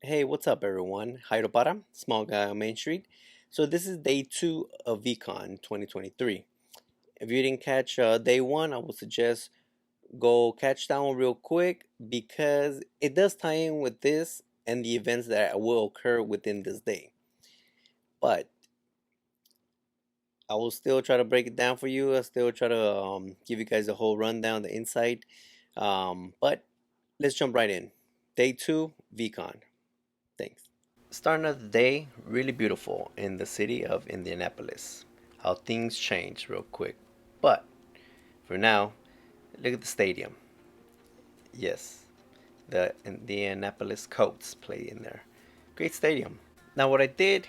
Hey, what's up, everyone? Jairo Para, small guy on Main Street. So this is day two of VCon 2023. If you didn't catch day one, I would suggest go catch that one real quick because it does tie in with this and the events that will occur within this day. But I will still try to break it down for you. I'll still try to give you guys a whole rundown, the insight. But let's jump right in. Day two, VCon. Thanks. Starting of the day, really beautiful in the city of Indianapolis. How things change real quick. But for now, look at the stadium. Yes, the Indianapolis Colts play in there. Great stadium. Now, what I did,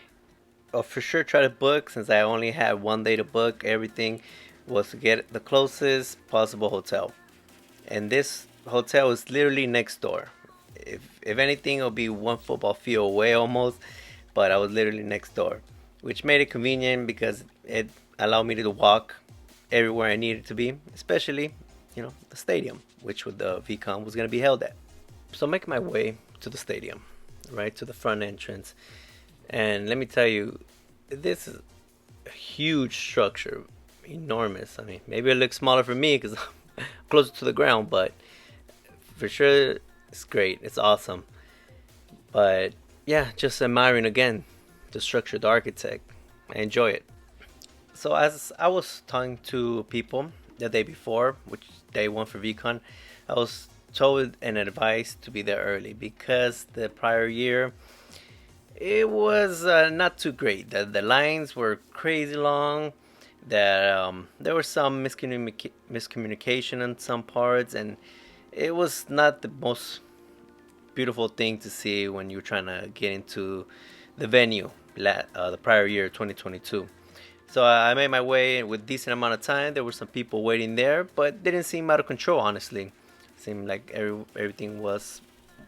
for sure, try to book since I only had one day to book everything, was to get the closest possible hotel. And this hotel is literally next door. If anything, it'll be one football field away almost, but I was literally next door, which made it convenient because it allowed me to walk everywhere I needed to be, especially, the stadium, which the VCon was going to be held at. So make my way to the stadium, right to the front entrance, and let me tell you, this is a huge structure, enormous. I mean, maybe it looks smaller for me because I'm closer to the ground, but for sure it's great. It's awesome. But yeah, just admiring again the structure, the architect. I enjoy it. So as I was talking to people the day before, which day one for VCon, I was told and advised to be there early because the prior year it was not too great. The lines were crazy long. That there was some miscommunication in some parts, and it was not the most beautiful thing to see when you're trying to get into the venue the prior year 2022. So I made my way with decent amount of time. There were some people waiting there, but didn't seem out of control, honestly. Seemed like everything was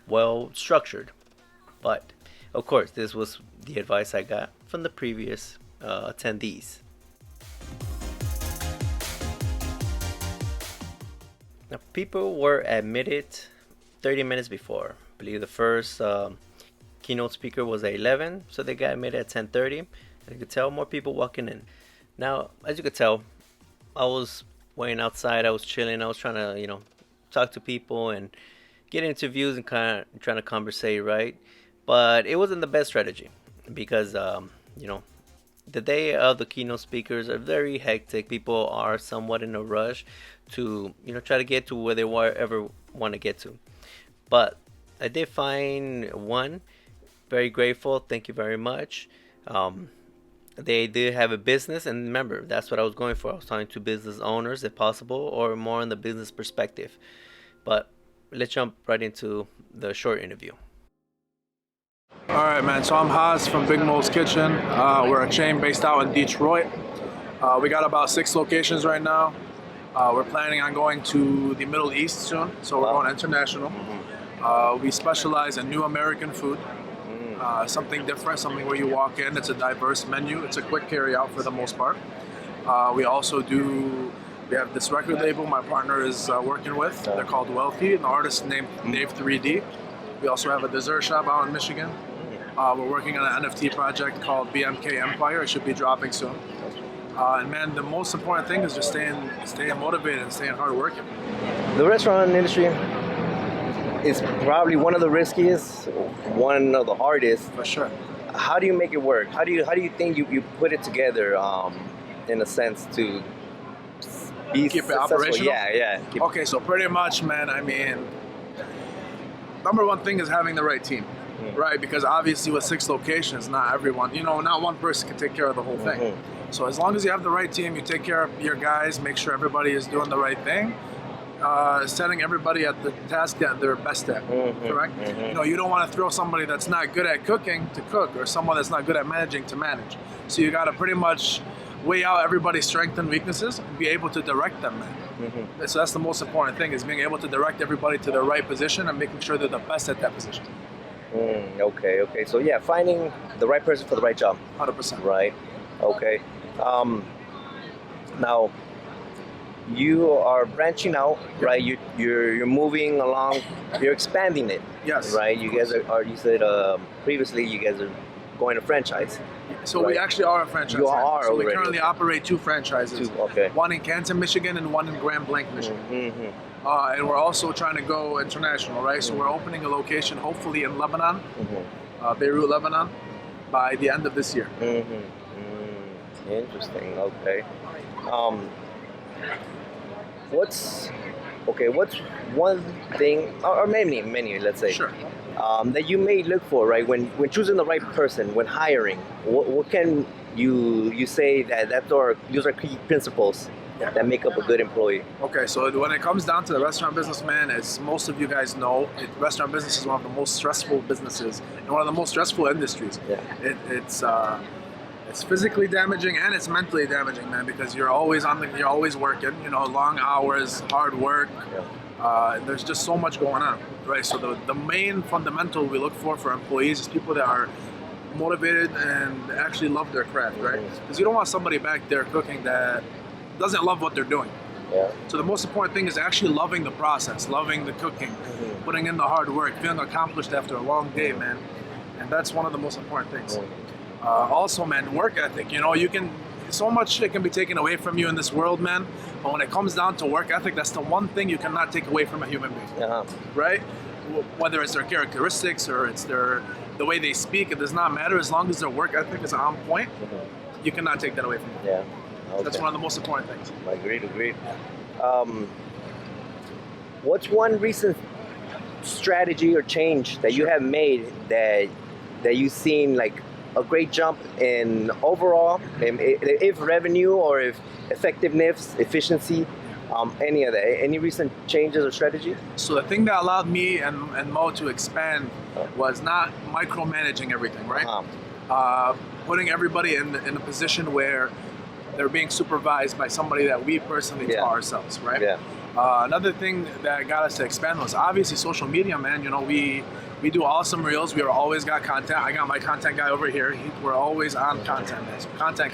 well structured. But of course, this was the advice I got from the previous attendees. Now, people were admitted 30 minutes before. I believe the first keynote speaker was at 11, so they got admitted at 10:30. And you could tell more people walking in. Now, as you could tell, I was waiting outside. I was chilling. I was trying to, talk to people and get interviews and kind of trying to conversate, right? But it wasn't the best strategy because, the day of the keynote speakers are very hectic. People are somewhat in a rush to, try to get to where they ever want to get to. But I did find one. Very grateful. Thank you very much. They did have a business, and remember, that's what I was going for. I was talking to business owners, if possible, or more on the business perspective. But let's jump right into the short interview. All right, man. So I'm Haas from Big Mo's Kitchen. We're a chain based out in Detroit. We got about 6 locations right now. We're planning on going to the Middle East soon, so we're going international. We specialize in new American food. Something different, something where you walk in, it's a diverse menu. It's a quick carry out for the most part. We have this record label my partner is working with. They're called Wealthy, and the artist named Dave 3D. We also have a dessert shop out in Michigan. We're working on an NFT project called BMK Empire. It should be dropping soon. And man, the most important thing is just staying motivated and staying hardworking. The restaurant industry is probably one of the riskiest, one of the hardest. For sure. How do you make it work? How do you think you put it together in a sense to be Keep it successful? operational? Yeah. Okay, so pretty much, man, I mean, number one thing is having the right team, right? Because obviously with 6 locations, not everyone, not one person can take care of the whole thing. So as long as you have the right team, you take care of your guys, make sure everybody is doing the right thing, setting everybody at the task that they're best at, correct? You don't want to throw somebody that's not good at cooking to cook, or someone that's not good at managing to manage. So you got to pretty much weigh out everybody's strengths and weaknesses and be able to direct them, man. So that's the most important thing, is being able to direct everybody to the right position and making sure they're the best at that position. Okay. So yeah, finding the right person for the right job. 100%. Right. Okay. Now, you are branching out, right? You're moving along, you're expanding it. Yes. Right. You guys are you said previously you guys are going to franchise. So right? we actually are a franchise. You are so already. we currently operate 2 franchises. Okay. One in Canton, Michigan, and one in Grand Blanc, Michigan. Mm-hmm. And we're also trying to go international, right? So we're opening a location, hopefully in Lebanon, Beirut, Lebanon, by the end of this year. Interesting. Okay. What's one thing, or many, let's say, Sure. That you may look for, right, when choosing the right person, when hiring? What can you say those are key principles that make up a good employee? Okay, so when it comes down to the restaurant business, man, as most of you guys know, restaurant business is one of the most stressful businesses and one of the most stressful industries. Yeah. It's physically damaging and it's mentally damaging, man, because you're always working, long hours, hard work. Yeah. There's just so much going on, right? So the main fundamental we look for employees is people that are motivated and actually love their craft, right? Because you don't want somebody back there cooking that doesn't love what they're doing. Yeah. So the most important thing is actually loving the process, loving the cooking, putting in the hard work, feeling accomplished after a long day, man. And that's one of the most important things. Also, man, work ethic. So much shit can be taken away from you in this world, man. But when it comes down to work ethic, that's the one thing you cannot take away from a human being, right? Whether it's their characteristics or it's the way they speak, it does not matter. As long as their work ethic is on point, you cannot take that away from them. Yeah. Okay. That's one of the most important things. Agreed. What's one recent strategy or change that you have made that you've seen like a great jump in overall, if revenue or if effectiveness, efficiency, any of that? Any recent changes or strategy? So the thing that allowed me and Mo to expand was not micromanaging everything, right? Putting everybody in a position where they're being supervised by somebody that we personally taught ourselves, right? Yeah. Another thing that got us to expand was obviously social media, man. We do awesome reels. We always got content. I got my content guy over here. We're always on content, man. So content.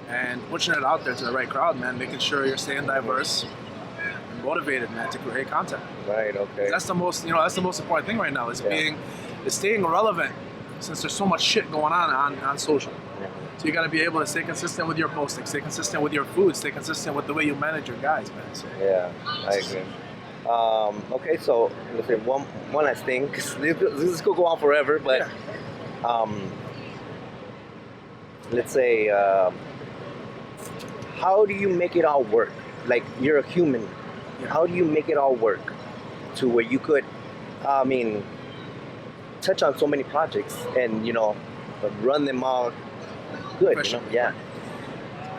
And pushing it out there to the right crowd, man. Making sure you're staying diverse and motivated, man, to create content. Right, okay. That's the most important thing right now is staying relevant, since there's so much shit going on social. So you got to be able to stay consistent with your posting, stay consistent with your food, stay consistent with the way you manage your guys, man. So. Yeah, I agree. Okay, so let's say one last thing, because this could go on forever, but let's say, how do you make it all work? Like, you're a human. How do you make it all work to where you could, touch on so many projects and, run them all good? Yeah.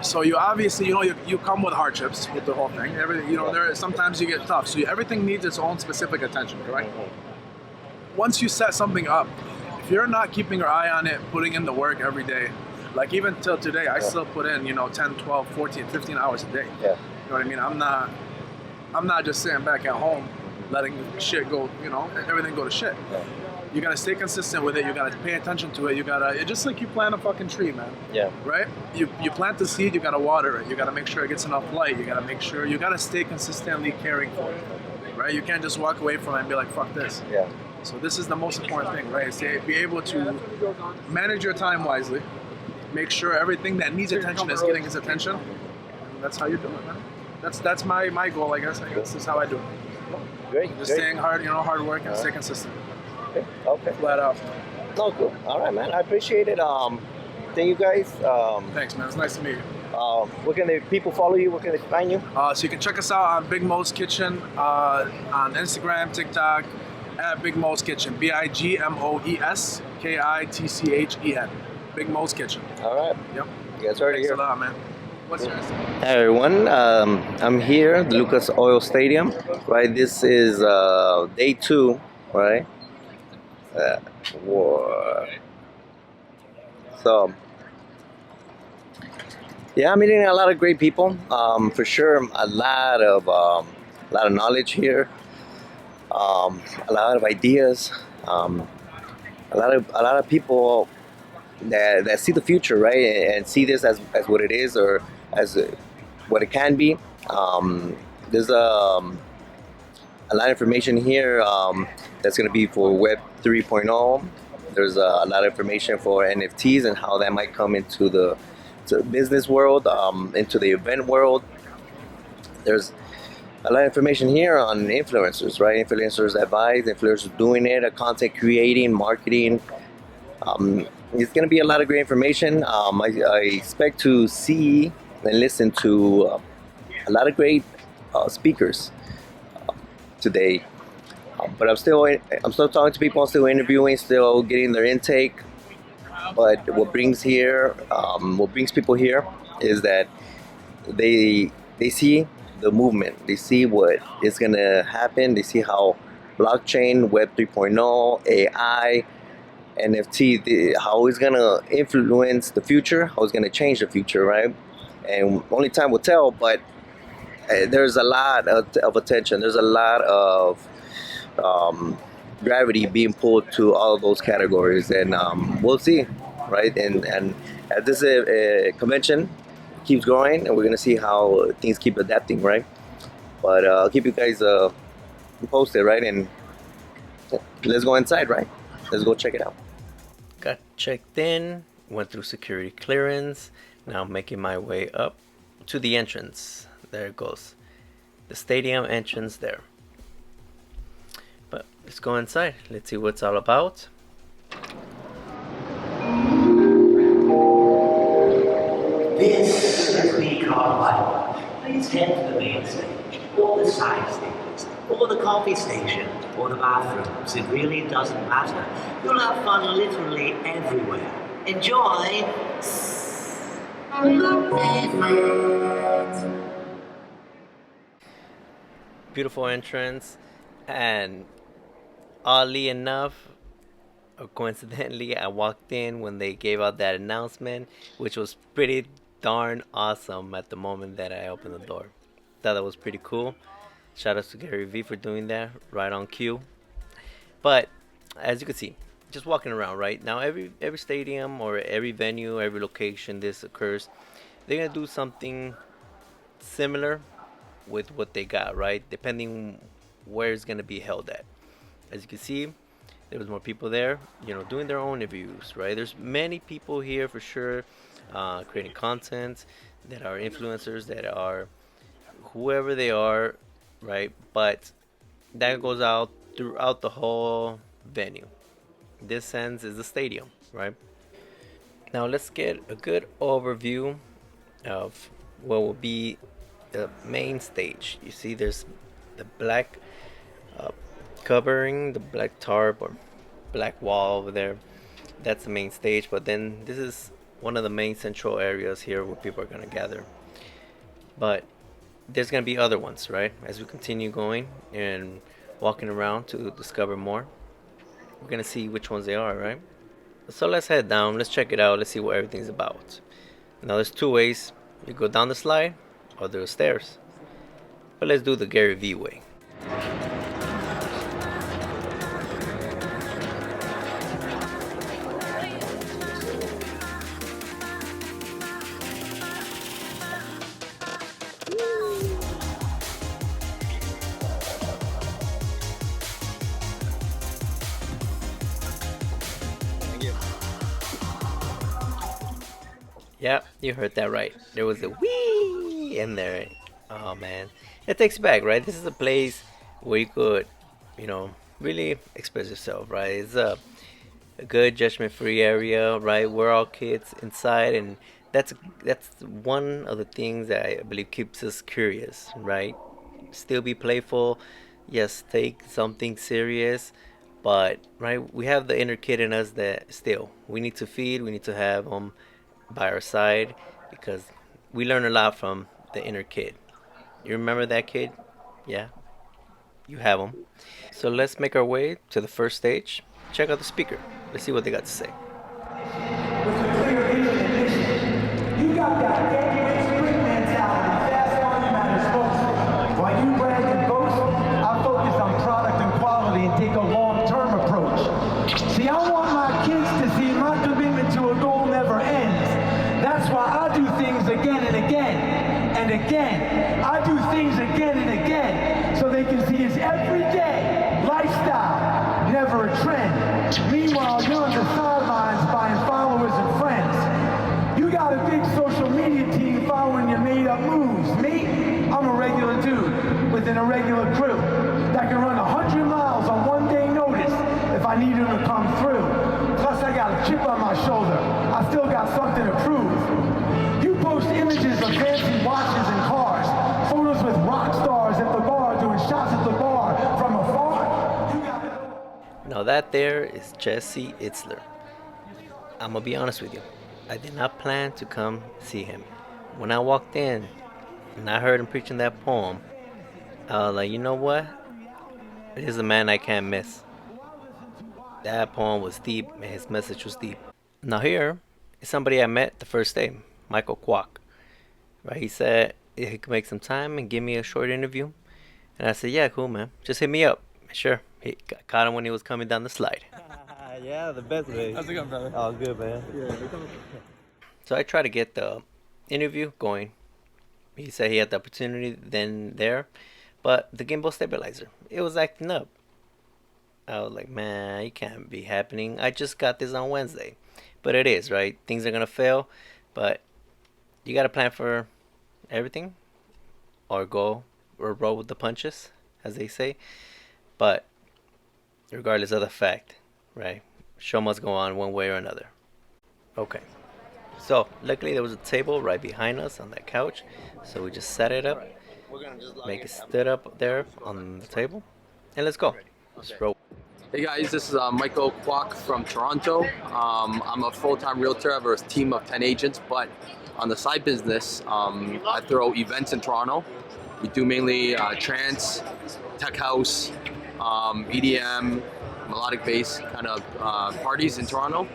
So you obviously, you come with hardships with the whole thing. Everything, sometimes you get tough. So everything needs its own specific attention, correct? Once you set something up, if you're not keeping your eye on it, putting in the work every day, like even till today, I still put in, 10, 12, 14, 15 hours a day. Yeah. You know what I mean? I'm not just sitting back at home letting shit go, everything go to shit. Yeah. You gotta stay consistent with it. You gotta pay attention to it. It's just like you plant a fucking tree, man. Yeah. Right? You plant the seed, you gotta water it. You gotta make sure it gets enough light. You gotta stay consistently caring for it. Right? You can't just walk away from it and be like, fuck this. Yeah. So this is the most important thing, right? Is to be able to manage your time wisely. Make sure everything that needs attention is getting its attention. And that's how you do it, man. That's my goal, I guess. This is how I do it. Great. Just staying hard work and stay consistent. Okay. Flat out. Oh, cool. All right, man. I appreciate it. Thank you guys. Thanks, man. It's nice to meet you. Where can people follow you? Where can they find you? So you can check us out on Big Mo's Kitchen on Instagram, TikTok, at Big Mo's Kitchen. BigMoeskitchen. Big Mo's Kitchen. All right. Yep. You guys heard it here. Thanks a lot, man. What's yours? Hi everyone, I'm here at the Lucas Oil Stadium, right? This is day 2, right? So, yeah, I'm meeting a lot of great people. For sure, a lot of knowledge here, a lot of ideas, a lot of people that see the future, right, and see this as what it is, or as what it can be. There's a lot of information here that's going to be for Web 3.0. There's a lot of information for NFTs and how that might come into the business world, into the event world. There's a lot of information here on influencers, right? Influencers advice, influencers doing it, content creating, marketing. It's going to be a lot of great information. I expect to see and listen to a lot of great speakers today. But I'm still talking to people, still interviewing, still getting their intake. But what brings people here is that they see the movement, they see what is gonna happen, they see how blockchain, Web 3.0, AI, NFT, how it's gonna influence the future, how it's gonna change the future, right? And only time will tell, but there's a lot of attention, there's a lot of gravity being pulled to all of those categories, and we'll see, right? And as this convention keeps growing, and we're gonna see how things keep adapting, right? But I'll keep you guys posted, right? And let's go inside, right? Let's go check it out. Got checked in, went through security clearance. Now I'm making my way up to the entrance. There it goes. The stadium entrance there. But let's go inside. Let's see what it's all about. This is Veecon Live. Please head to the main stage, or the side stages, or the coffee station, or the bathrooms. It really doesn't matter. You'll have fun literally everywhere. Enjoy! Beautiful entrance, and oddly enough, or coincidentally, I walked in when they gave out that announcement, which was pretty darn awesome at the moment that I opened the door. Thought that was pretty cool. Shout out to Gary V for doing that, right on cue. But as you can see, just walking around right now, every stadium or every venue, every location this occurs, they're gonna do something similar with what they got, right? Depending where it's gonna be held at. As you can see, there was more people there, doing their own interviews, right? There's many people here for sure, creating content, that are influencers, that are whoever they are, right? But that goes out throughout the whole venue. This sense is the stadium, right? Now let's get a good overview of what will be the main stage. You see there's the black covering, the black tarp or black wall over there. That's the main stage, but then this is one of the main central areas here where people are going to gather. But there's going to be other ones, right? As we continue going and walking around to discover more, we're going to see which ones they are, right? So let's head down, let's check it out, let's see what everything's about. Now there's two ways. You go down the slide or there's stairs. But let's do the Gary V way. Yeah, you heard that right. There was a wee in there. Oh man, it takes you back, right? This is a place where you could, really express yourself, right? It's a good judgment-free area, right? We're all kids inside, and that's one of the things that I believe keeps us curious, right? Still be playful, yes, take something serious, but right, we have the inner kid in us that still we need to feed, we need to have by our side, because we learn a lot from the inner kid. You remember that kid? Yeah, you have them. So let's make our way to the first stage. Check out the speaker. Let's see what they got to say. With a clear vision and mission, you got that Gatorade sprint mentality, fast money matters most. While you brag and boast, I focus on product and quality and take a long-term approach. See, I want my kids to see my commitment to a goal never ends. That's why I do things again and again and again. again. I do things again and again so they can see it's everyday lifestyle, never a trend. Meanwhile, you're on the sidelines buying followers and friends. You got a big social media team following your made-up moves. Me, I'm a regular dude with an irregular crew that can run 100 miles on one day notice if I need him to come through. Plus, I got a chip on my shoulder. I still got something to prove. You post images of fancy watches and cars, photos with rock stars at the bar doing shots at the bar from afar. You got it. Now that there is Jesse Itzler. I'm gonna be honest with you. I did not plan to come see him. When I walked in and I heard him preaching that poem, I was like, you know what? This is a man I can't miss. That poem was deep and his message was deep. Now here is somebody I met the first day, Michael Kwok. Right? He said he could make some time and give me a short interview. And I said, yeah, cool, man. Just hit me up. Sure. He caught him when he was coming down the slide. Yeah, the best way. How's it going, brother? Oh, good, man. So I tried to get the interview going. He said he had the opportunity then there, but the gimbal stabilizer, it was acting up. I was like, man, it can't be happening. I just got this on Wednesday. But it is, right? Things are going to fail, but you got to plan for everything or go or roll with the punches, as they say. But regardless of the fact, right? Show must go on one way or another. Okay. So, luckily there was a table right behind us on that couch. So we just set it up, make it stood up there on the table, and let's go. Let's roll. Hey guys, this is Michael Kwok from Toronto. I'm a full-time realtor. I have a team of 10 agents, but on the side business, I throw events in Toronto. We do mainly trance, tech house, EDM, melodic bass kind of parties in Toronto.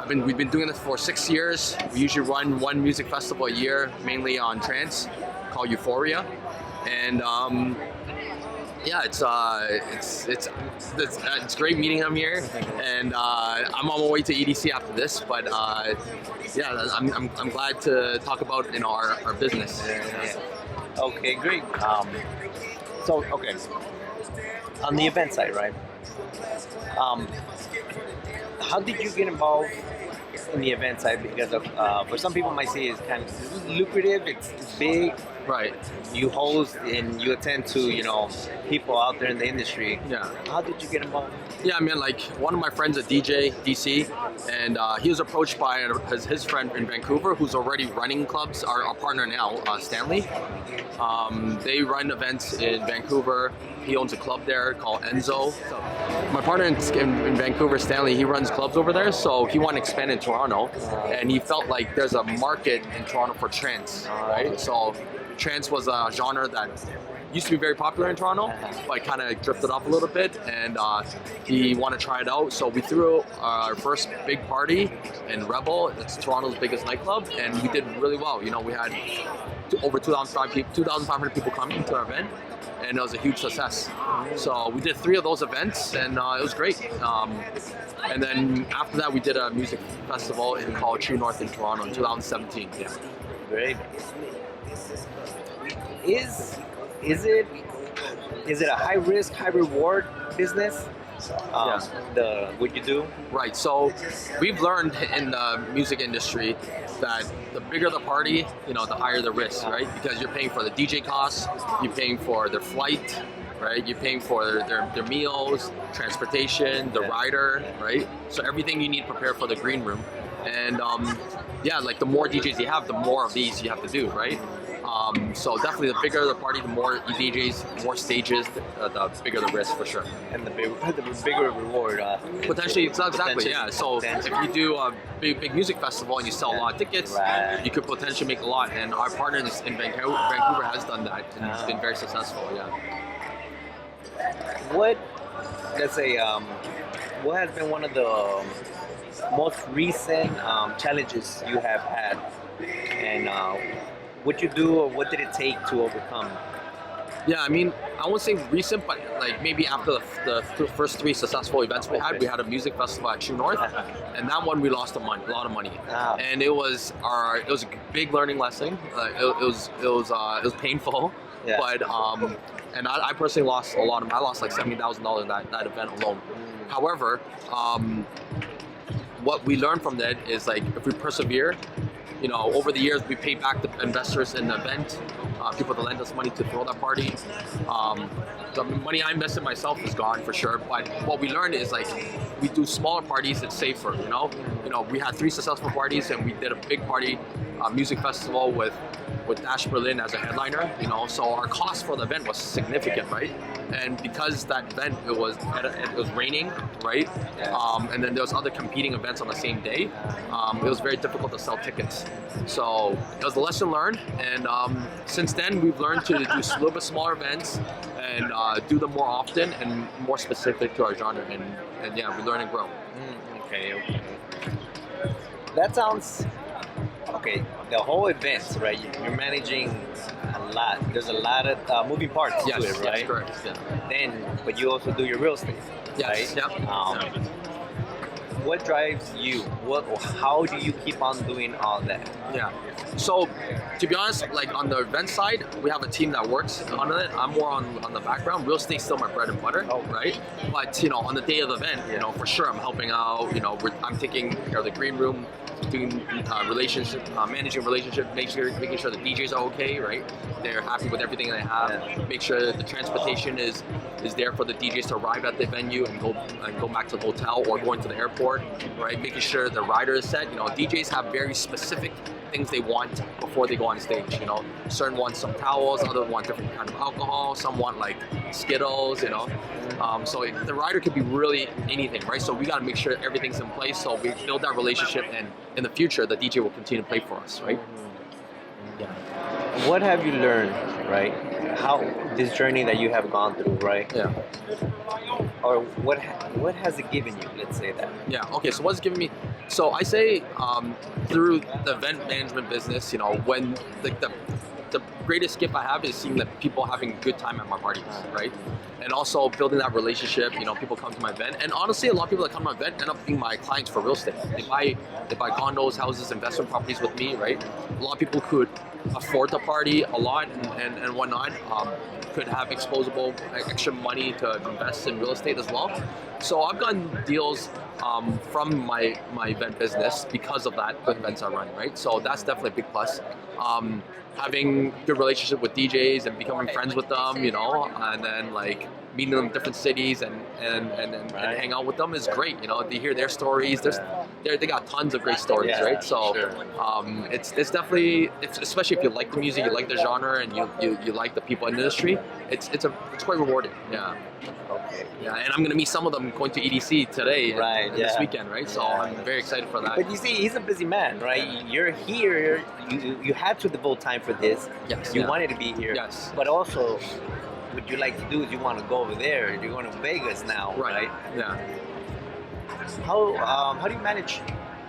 We've been doing this for 6 years. We usually run one music festival a year, mainly on trance, called Euphoria, and yeah, it's great meeting him here, and I'm on my way to EDC after this. But yeah, I'm glad to talk about our business. Okay, great. So, okay, on the event side, right? How did you get involved in the event side? Because of, for some people might say it's kind of lucrative, it's big. Right. You host and you attend to, people out there in the industry. Yeah. How did you get involved? Yeah, I mean, like one of my friends, a DJ, DC, and he was approached by his friend in Vancouver who's already running clubs, our partner now, Stanley. They run events in Vancouver. He owns a club there called Enzo. My partner in Vancouver, Stanley, he runs clubs over there, so he wanted to expand in Toronto, and he felt like there's a market in Toronto for trance, right? So trance was a genre that used to be very popular in Toronto, but kind of drifted off a little bit, and he wanted to try it out. So we threw our first big party in Rebel. It's Toronto's biggest nightclub, and we did really well. We had over 2,500 people coming to our event, and it was a huge success. So we did 3 of those events, and it was great. And then after that, we did a music festival called True North in Toronto in 2017. Yeah. Great. Is it a high risk, high reward business? What you do? Right. So we've learned in the music industry that the bigger the party, the higher the risk, right? Because you're paying for the DJ costs, you're paying for their flight, right? You're paying for their meals, transportation, the rider, right? So everything you need to prepare for the green room. And yeah, like the more DJs you have, the more of these you have to do, right? So definitely the bigger the party, the more DJs, more stages, the bigger the risk for sure. And the bigger reward. Potentially, exactly, yeah. So if you do a big music festival and you sell a lot of tickets, you could potentially make a lot. And our partner in Vancouver has done that and it's been very successful, yeah. What has been one of the most recent challenges you have had, and what you do or what did it take to overcome? Yeah, I mean, I won't say recent, but like maybe after the first 3 successful events we had a music festival at True North, and that one we lost a lot of money, Wow. and it was a big learning lesson. It was painful, Yeah. but and I personally lost a lot of. I lost like $70,000 that event alone. However, what we learned from that is like if we persevere, you know, over the years we paid back the investors in the event, people that lend us money to throw that party. The money I invested myself is gone for sure, but what we learned is like we do smaller parties, it's safer, you know. We had 3 successful parties and we did a big party, music festival with Dash Berlin as a headliner, you know, so our cost for the event was significant, right? And because that event, it was raining, right? And then there was other competing events on the same day. It was very difficult to sell tickets. So it was a lesson learned, and since then we've learned to do a little bit smaller events and do them more often and more specific to our genre, and yeah, we learn and grow. Okay. That sounds okay. The whole event, right? You're managing a lot. There's a lot of moving parts Yes, to it, right? yes, correct. Yeah. But you also do your real estate, Yes, right? yeah. What drives you? How do you keep on doing all that? Yeah. So, to be honest, like on the event side, we have a team that works on it. I'm more on the background. Real estate's still my bread and butter, right? But on the day of the event, for sure, I'm helping out. I'm taking care of the green room, doing managing relationships, making sure the DJs are okay, right? They're happy with everything they have. Make sure the transportation is there for the DJs to arrive at the venue and go back to the hotel or going to the airport, right? Making sure the rider is set. DJs have very specific things they want before they go on stage. Certain want some towels, others want different kind of alcohol, some want like Skittles, so the rider could be really anything, right? So we got to make sure everything's in place so we build that relationship, and in the future the DJ will continue to play for us, right? Yeah. What have you learned, right? How this journey that you have gone through, right? Yeah. Or what has it given you? Let's say that. Yeah. Okay. So what's given me? So I say through the event management business, when the greatest gift I have is seeing that people having a good time at my parties, right? And also building that relationship. People come to my event, and honestly, a lot of people that come to my event end up being my clients for real estate. They buy condos, houses, investment properties with me, right? A lot of people could afford to party a lot and whatnot. Could have exposable extra money to invest in real estate as well. So I've gotten deals from my event business because of that, the events I run, right? So that's definitely a big plus. Having good relationship with DJs and becoming friends with them, and then like meeting them in different cities and hang out with them is great. They hear their stories. They got tons of great stories, right? So it's definitely, especially if you like the music, you like the genre, and you like the people in the industry. It's quite rewarding. Yeah. Okay. Yeah, and I'm gonna meet some of them going to EDC today, and this weekend, right? So I'm very excited for that. But you see, he's a busy man, right? Yeah. You're here. You had to devote time for this. Yes. You wanted to be here. Yes. But also, what you like to do is you want to go over there. You're going to Vegas now, right? Yeah. How do you manage?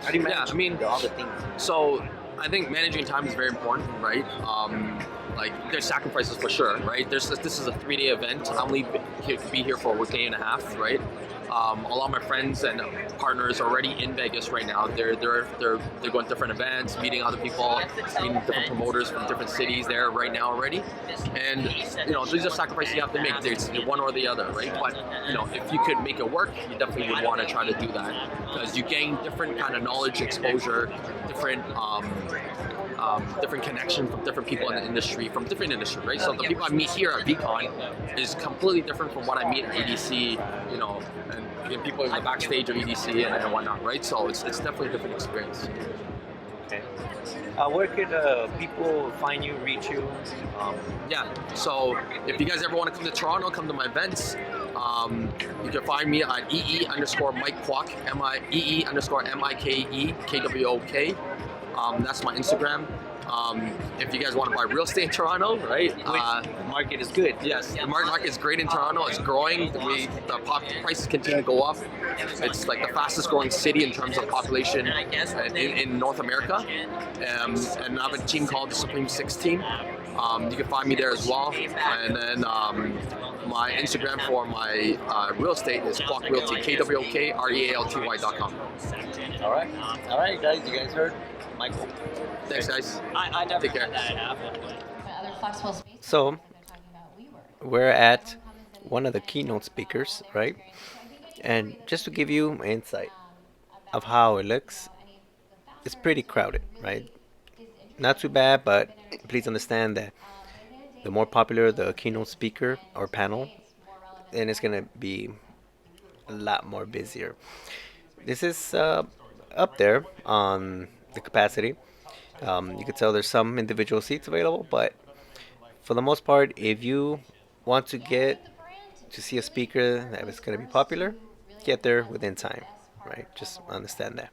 How do you manage? I mean, all the things. So I think managing time is very important, right? Like there's sacrifices for sure, right? This is a 3-day event. I only be here for a day and a half, right? A lot of my friends and partners are already in Vegas right now. They're going to different events, meeting other people, meeting different promoters from different cities there right now already. And these are sacrifices you have to make. There's one or the other, right? But if you could make it work, you definitely would want to try to do that because you gain different kind of knowledge, exposure, different different connections from different people in the industry, from different industries, right? So the people I meet here at Veecon is completely different from what I meet at EDC, and people in the backstage of EDC and whatnot, right? So it's definitely a different experience. Okay. Where could people find you, reach you? Yeah, so if you guys ever want to come to Toronto, come to my events. You can find me on _Mike Kwok, EE_MIKE KWOK. That's my Instagram. If you guys want to buy real estate in Toronto, right? Which market is good. Yes, the market is great in Toronto. It's growing. The prices continue to go up. It's like the fastest growing city in terms of population in North America. And I have a team called the Supreme Six team. You can find me there as well. And then my Instagram for my real estate is Kwok Realty, KWOKREALTY.com. All right. All right, guys. You guys heard Michael. Thanks, guys. I never Take care. had that happen. Other flexible spaces. So, They're talking about WeWork. we're at one of the keynote speakers, right? And just to give you an insight of how it looks, it's pretty crowded, right? Not too bad, but please understand that the more popular the keynote speaker or panel, then it's gonna be a lot more busier. This is up there on the capacity. You can tell there's some individual seats available, but for the most part, if you want to get to see a speaker that is going to be popular, get there within time, right? Just understand that.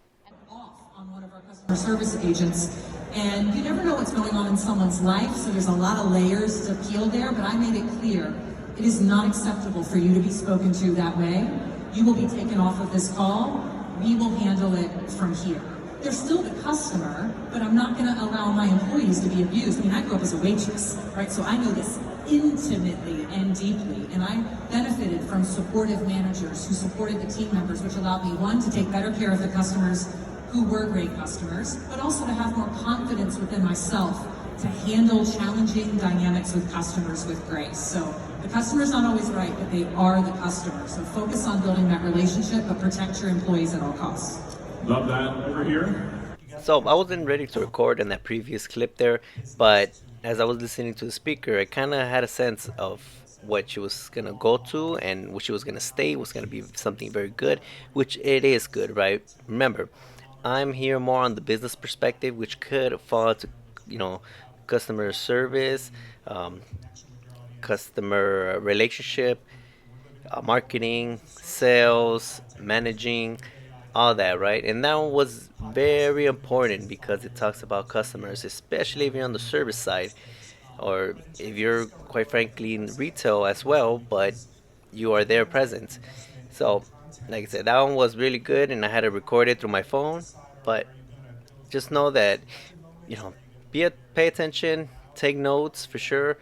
Off on one of our customer service agents, and you never know what's going on in someone's life, so there's a lot of layers to peel there, but I made it clear it is not acceptable for you to be spoken to that way. You will be taken off of this call. We will handle it from here. They're still the customer, but I'm not going to allow my employees to be abused. I mean, I grew up as a waitress, right? So I know this intimately and deeply, and I benefited from supportive managers who supported the team members, which allowed me, one, to take better care of the customers who were great customers, but also to have more confidence within myself to handle challenging dynamics with customers with grace. So the customer's not always right, but they are the customer. So focus on building that relationship, but protect your employees at all costs. Love that. Over here. So I wasn't ready to record in that previous clip there, but as I was listening to the speaker, I kind of had a sense of what she was gonna go to and what she was gonna state was gonna be something very good, which it is good, right? Remember, I'm here more on the business perspective, which could fall to, customer service, customer relationship, marketing, sales, managing, all that, right? And that one was very important because it talks about customers, especially if you're on the service side or if you're quite frankly in retail as well, but you are there present. So, like I said, that one was really good and I had to record it through my phone, but just know that, pay attention, take notes for sure,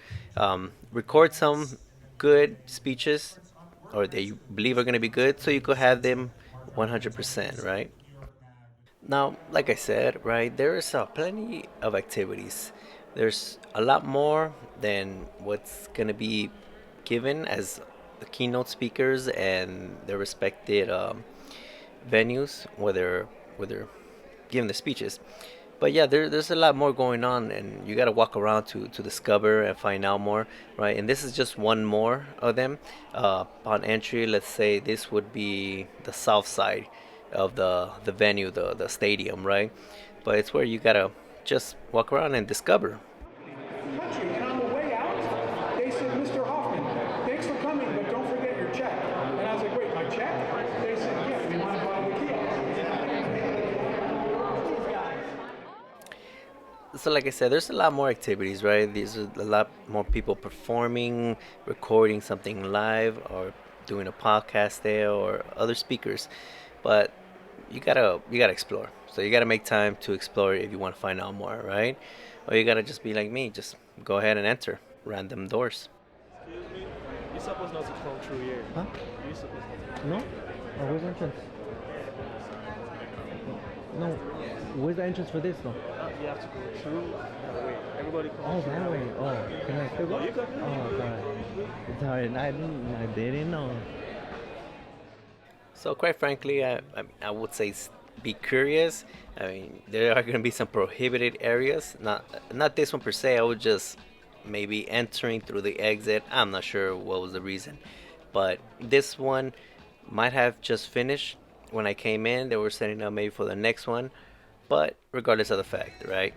record some good speeches or that you believe are going to be good so you could have them 100%, right? Now, like I said, right, there is plenty of activities. There's a lot more than what's going to be given as the keynote speakers and their respected venues, whether giving the speeches. But yeah, there's a lot more going on, and you got to walk around to discover and find out more, right? And this is just one more of them. Upon entry, let's say this would be the south side of the venue, the stadium, right? But it's where you got to just walk around and discover. Country, and on the way out, they said, Mr. Hoffman, thanks for coming, but don't forget your check. And I was like, wait, my check? They said, yeah, we want to buy the kiosk. So like I said, there's a lot more activities, right? There's a lot more people performing, recording something live, or doing a podcast there, or other speakers. But you gotta explore. So you gotta make time to explore if you want to find out more, right? Or you gotta just be like me, just go ahead and enter random doors. Excuse me, you're supposed not to come through here. Huh? You're supposed not to. No? Oh, where's the entrance? No. Where's the entrance for this though? You have to go through that way. Everybody comes. Oh, that way. Oh, can I still go? Oh, you got it. Oh, sorry. Sorry, I didn't know. So quite frankly, I would say be curious. I mean, there are going to be some prohibited areas. Not this one per se. I would just maybe entering through the exit. I'm not sure what was the reason, but this one might have just finished when I came in. They were setting up maybe for the next one, but regardless of the fact, right?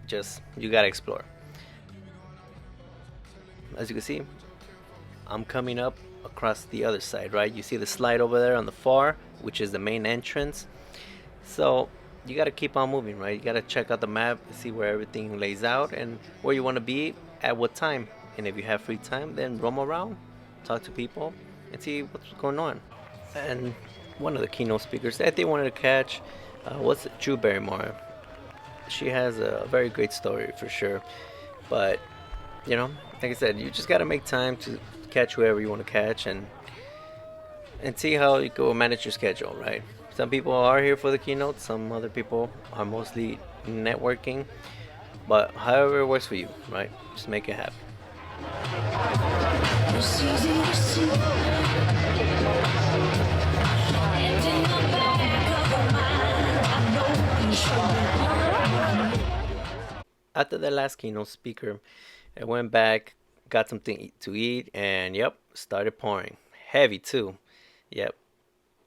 Just you gotta explore. As you can see, I'm coming up across the other side, right? You see the slide over there on the far, which is the main entrance. So you got to keep on moving, right? You got to check out the map, see where everything lays out and where you want to be at what time. And if you have free time, then roam around, talk to people, and see what's going on. And one of the keynote speakers that they wanted to catch was Drew Barrymore. She has a very great story for sure, but you know, like I said, you just got to make time to catch whoever you want to catch, and see how you go manage your schedule, right? Some people are here for the keynote, some other people are mostly networking, but however it works for you, right? Just make it happen. After the last keynote speaker, I went back, got something to eat, and yep, started pouring. Heavy too. Yep,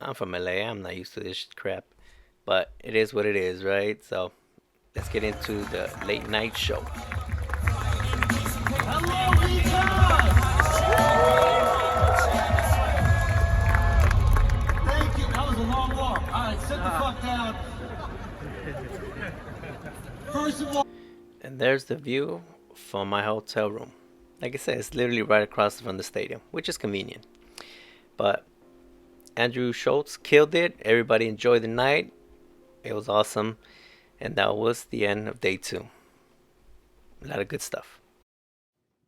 I'm from LA, I'm not used to this crap, but it is what it is, right? So let's get into the late night show. Thank you. That was a long walk. All right, sit the fuck down. First of all, And there's the view from my hotel room. Like I said, it's literally right across from the stadium, which is convenient. But Andrew Schultz killed it. Everybody enjoyed the night. It was awesome. And that was the end of day 2. A lot of good stuff.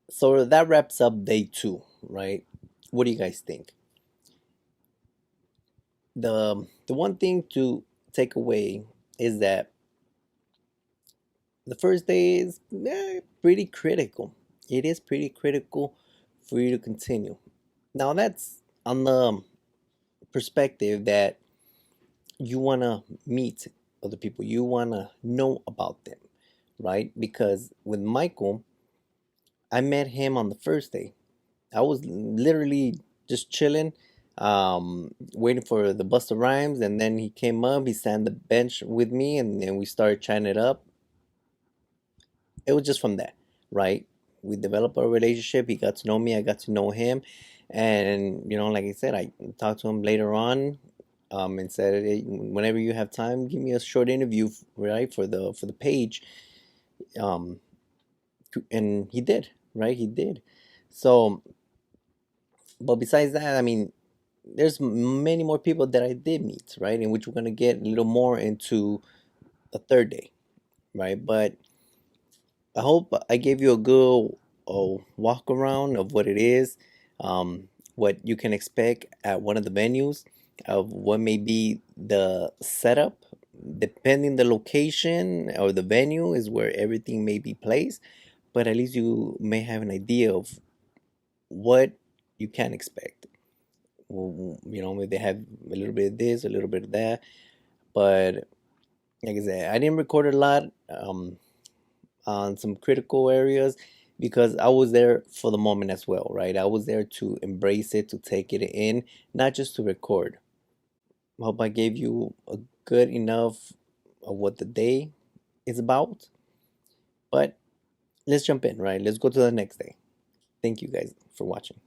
So that wraps up day 2, right? What do you guys think? The one thing to take away is that the first day is pretty critical. It is pretty critical for you to continue. Now that's on the perspective that you want to meet other people, you want to know about them, right? Because with Michael, I met him on the first day. I was literally just chilling, waiting for the Busta Rhymes, and then he came up, he sat on the bench with me, and then we started chatting it up. It was just from that, right? We developed a relationship. He got to know me, I got to know him, and like I said, I talked to him later on, and said, hey, whenever you have time, give me a short interview, right, for the page, um, and he did, right? He did. So, but besides that, I mean, there's many more people that I did meet, right? In which we're gonna get a little more into the third day, right? But I hope I gave you a good walk around of what it is, what you can expect at one of the venues, of what may be the setup, depending the location or the venue is where everything may be placed. But at least you may have an idea of what you can expect. Well, maybe they have a little bit of this, a little bit of that. But like I said, I didn't record a lot. On some critical areas because I was there for the moment as well, right? I was there to embrace it, to take it in, not just to record. I hope I gave you a good enough of what the day is about. But let's jump in, right? Let's go to the next day. Thank you guys for watching.